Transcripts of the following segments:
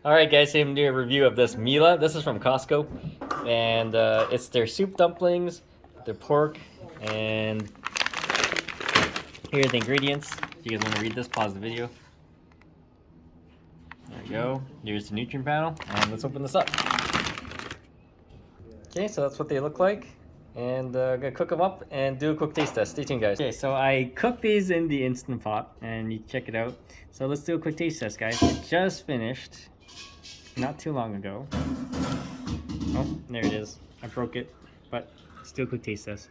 Alright guys, I'm doing a review of this Mila. This is from Costco. And it's their soup dumplings, their pork, and here are the ingredients. If you guys want to read this, pause the video. There we go. Here's the nutrient panel, and let's open this up. Okay, so that's what they look like. And I'm gonna cook them up and do a quick taste test. Stay tuned, guys. Okay, so I cooked these in the Instant Pot, and you check it out. So let's do a quick taste test, guys. It just finished not too long ago. Oh, there it is. I broke it, but still quick taste test.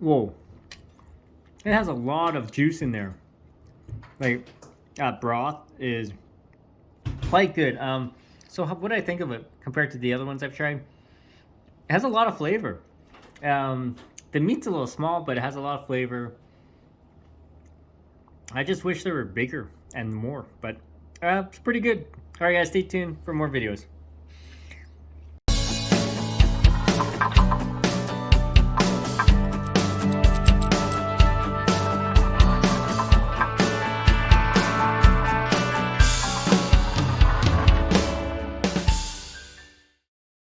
Whoa. It has a lot of juice in there. Like, broth is quite good. So what do I think of it compared to the other ones I've tried? It has a lot of flavor. The meat's a little small, but it has a lot of flavor. I just wish they were bigger and more, but it's pretty good. Alright guys, stay tuned for more videos.